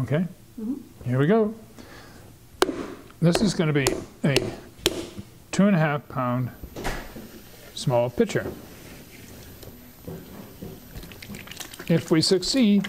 Okay, here we go. This is going to be a 2.5 pound small pitcher. If we succeed,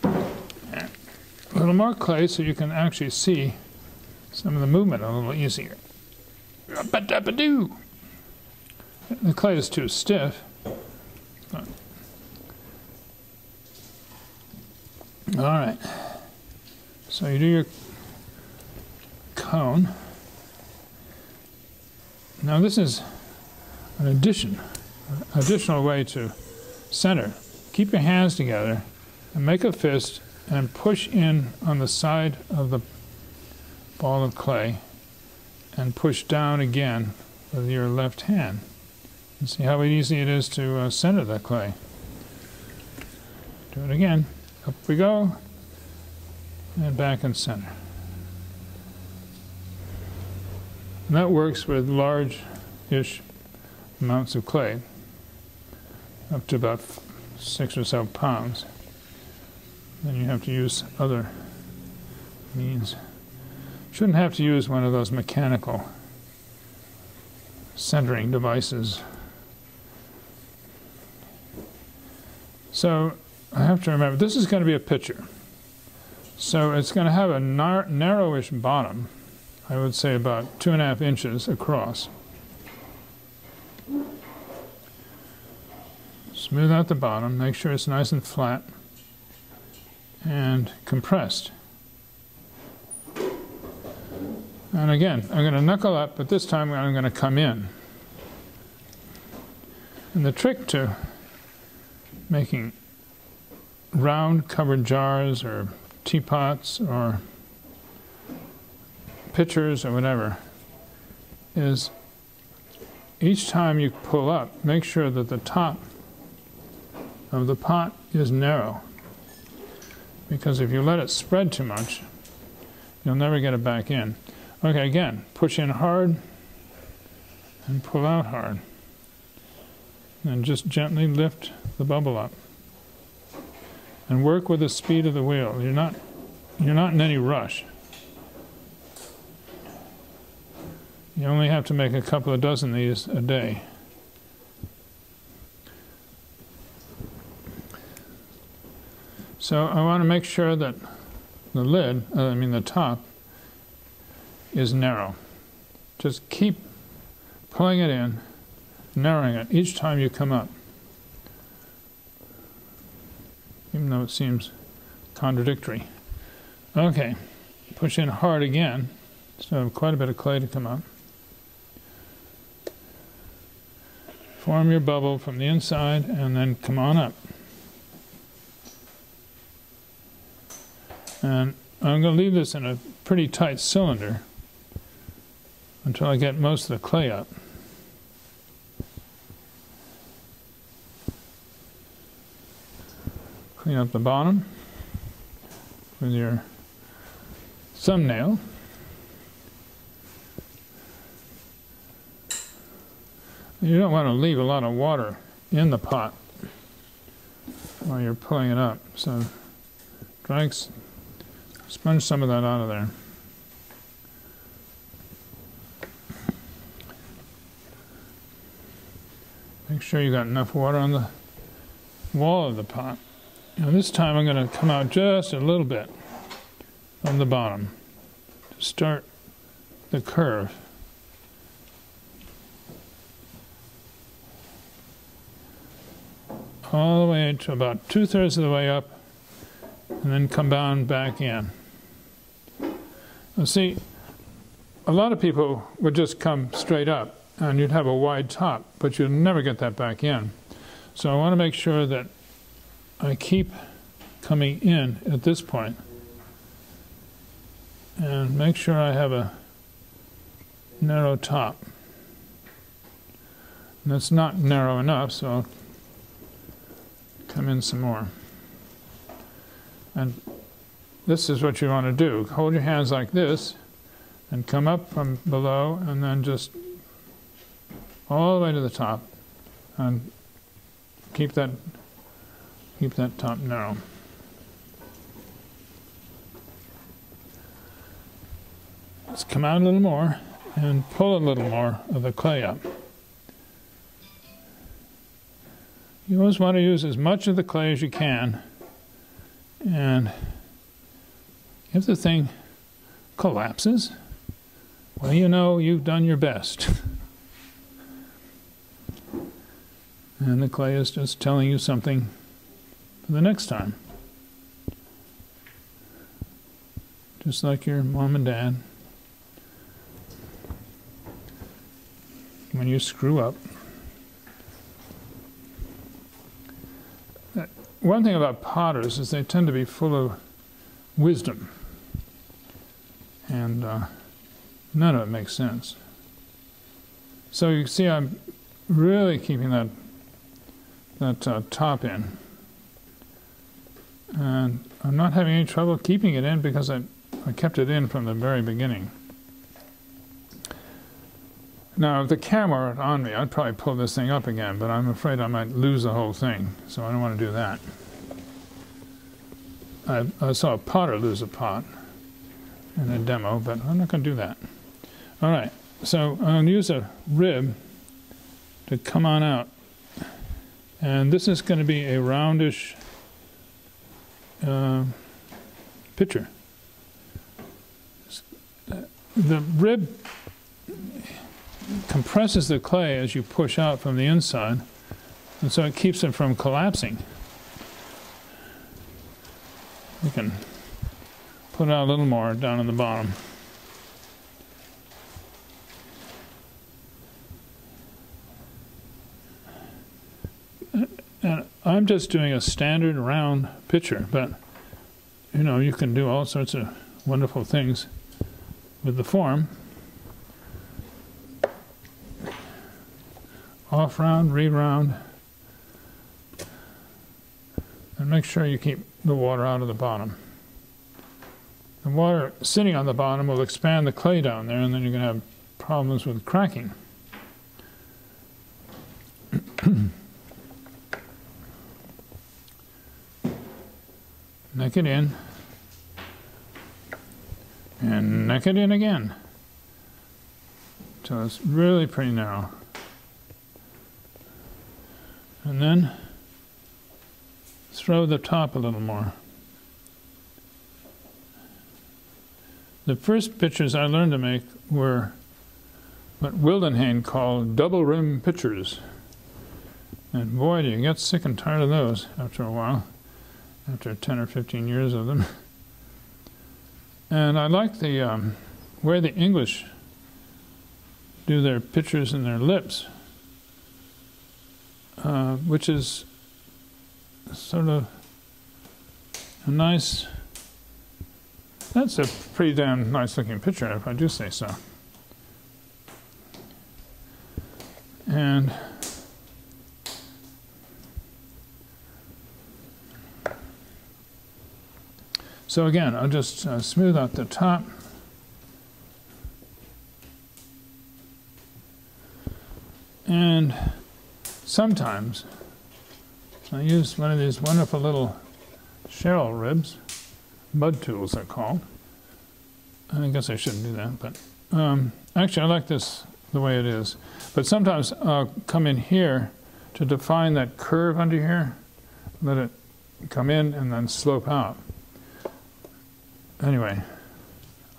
a little more clay so you can actually see some of the movement a little easier. Ba-da-ba-doo. The clay is too stiff. All right, so you do your cone. Now this is an additional way to center. Keep your hands together and make a fist and push in on the side of the ball of clay and push down again with your left hand. And see how easy it is to center that clay. Do it again. Up we go, and back and center. And that works with large-ish amounts of clay, up to about 6 or so pounds. Then you have to use other means. Shouldn't have to use one of those mechanical centering devices. So I have to remember, this is going to be a pitcher. So it's going to have a narrowish bottom, I would say about 2.5 inches across. Smooth out the bottom, make sure it's nice and flat and compressed. And again, I'm going to knuckle up, but this time I'm going to come in. And the trick to making round covered jars or teapots or pitchers or whatever is each time you pull up, make sure that the top of the pot is narrow, because if you let it spread too much, you'll never get it back in. Okay, again, push in hard and pull out hard, and just gently lift the bubble up. And work with the speed of the wheel. You're not in any rush. You only have to make a couple of dozen of these a day. So I want to make sure that the lid, the top, is narrow. Just keep pulling it in, narrowing it each time you come up. Even though it seems contradictory. Okay, push in hard again, so quite a bit of clay to come up. Form your bubble from the inside and then come on up. And I'm going to leave this in a pretty tight cylinder until I get most of the clay up. Clean up the bottom with your thumbnail. You don't want to leave a lot of water in the pot while you're pulling it up, so sponge some of that out of there. Make sure you got enough water on the wall of the pot. Now this time I'm going to come out just a little bit from the bottom to start the curve. All the way to about 2/3 of the way up, and then come down back in. Now see, a lot of people would just come straight up and you'd have a wide top, but you'll never get that back in. So I want to make sure that I keep coming in at this point and make sure I have a narrow top. And it's not narrow enough, so I'll come in some more. And this is what you want to do. Hold your hands like this and come up from below and then just all the way to the top and keep that Keep that top narrow. Let's come out a little more and pull a little more of the clay up. You always want to use as much of the clay as you can, and if the thing collapses, well, you know you've done your best. And the clay is just telling you something for the next time. Just like your mom and dad. When you screw up. One thing about potters is they tend to be full of wisdom. And none of it makes sense. So you see I'm really keeping that top in. And I'm not having any trouble keeping it in because I kept it in from the very beginning. Now, if the camera were on me, I'd probably pull this thing up again, but I'm afraid I might lose the whole thing, so I don't want to do that. I saw a potter lose a pot in a demo, but I'm not going to do that. All right, so I'll use a rib to come on out. And this is going to be a roundish pitcher. The rib compresses the clay as you push out from the inside, and so it keeps it from collapsing. You can put out a little more down in the bottom. And I'm just doing a standard round pitcher, but you know, you can do all sorts of wonderful things with the form. Off round, re-round, and make sure you keep the water out of the bottom. The water sitting on the bottom will expand the clay down there, and then you're going to have problems with cracking. Neck it in, and neck it in again, so it's really pretty narrow. And then throw the top a little more. The first pitchers I learned to make were what Wildenhain called double rim pitchers. And boy, do you get sick and tired of those after a while, after 10 or 15 years of them. And I like the way the English do their pitchers and their lips. Which is sort of a nice, that's a pretty damn nice looking picture if I do say so. And so again, I'll just smooth out the top. And sometimes I use one of these wonderful little Cheryl ribs, mud tools they're called. I guess I shouldn't do that, but actually I like this the way it is. But sometimes I'll come in here to define that curve under here, let it come in and then slope out. Anyway,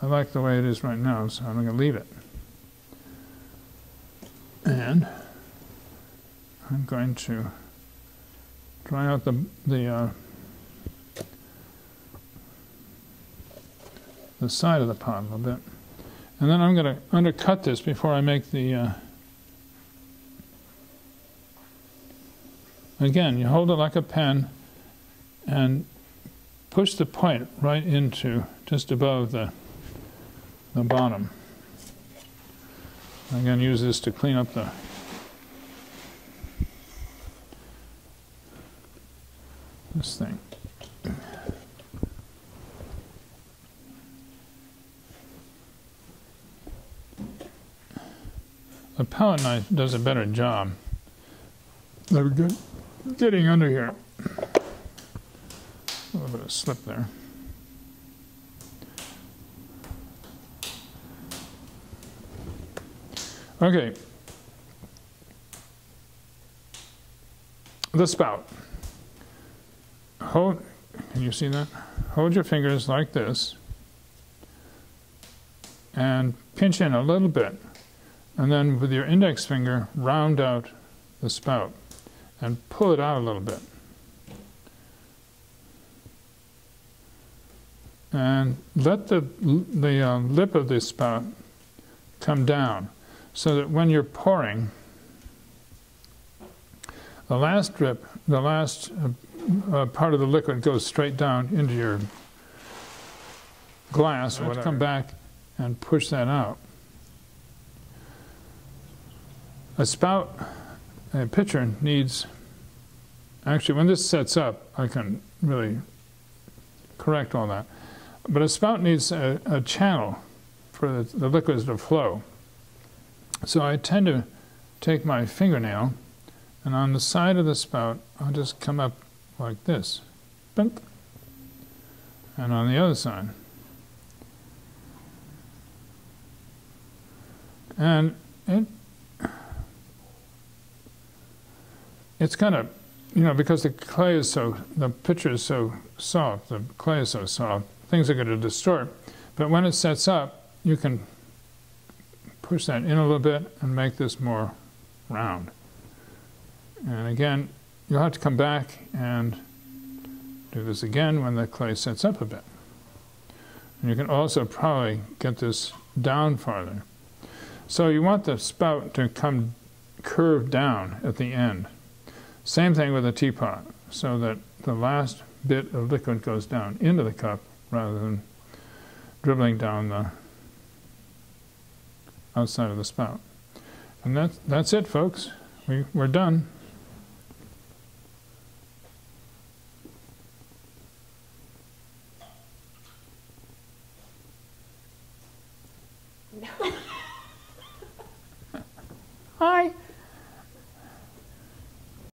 I like the way it is right now, so I'm going to leave it. And I'm going to dry out the side of the pot a little bit. And then I'm going to undercut this before I make the... Again, you hold it like a pen and push the point right into just above the bottom. I'm going to use this to clean up this thing. A palette knife does a better job of getting under here. A little bit of slip there. Okay. The spout. Hold, can you see that? Hold your fingers like this and pinch in a little bit, and then with your index finger round out the spout and pull it out a little bit. And let the lip of the spout come down so that when you're pouring, the last drip, the last part of the liquid goes straight down into your glass or whatever. Come back and push that out. A spout, a pitcher needs, actually when this sets up, I can really correct all that. But a spout needs a channel for the liquids to flow. So I tend to take my fingernail, and on the side of the spout, I'll just come up like this. Bump. And on the other side. And it's kind of, you know, because the clay is so, the pitcher is so soft, the clay is so soft, things are going to distort. But when it sets up, you can push that in a little bit and make this more round. And again, you'll have to come back and do this again when the clay sets up a bit. And you can also probably get this down farther. So you want the spout to come curved down at the end. Same thing with a teapot, so that the last bit of liquid goes down into the cup rather than dribbling down the outside of the spout. And that's it, folks. We're done. No. Hi.